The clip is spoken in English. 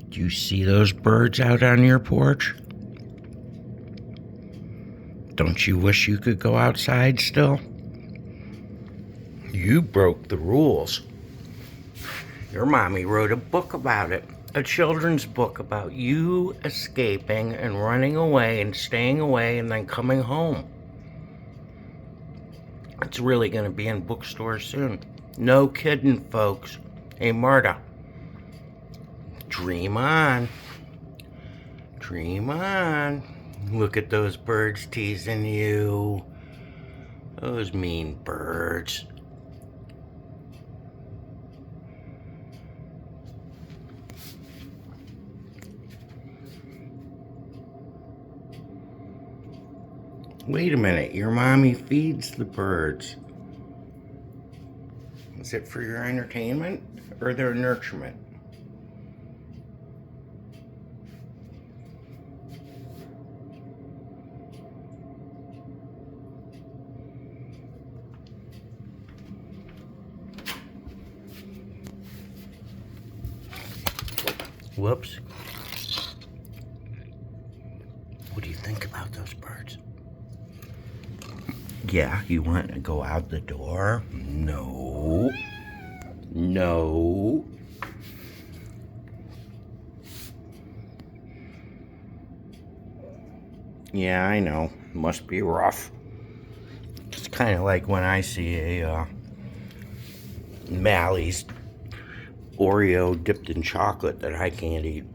Do you see those birds out on your porch? Don't you wish you could go outside still? You broke the rules. Your mommy wrote a book about it. A children's book about you escaping and running away and staying away and then coming home. It's really going to be in bookstores soon. No kidding, folks. Hey, Marta. Dream on. Dream on. Look at those birds teasing you. Those mean birds. Wait a minute, your mommy feeds the birds. Is it for your entertainment or their nurturement? Whoops. What do you think about those birds? Yeah, you want to go out the door? No. No. Yeah, I know. Must be rough. It's kind of like when I see a Mally's Oreo dipped in chocolate that I can't eat.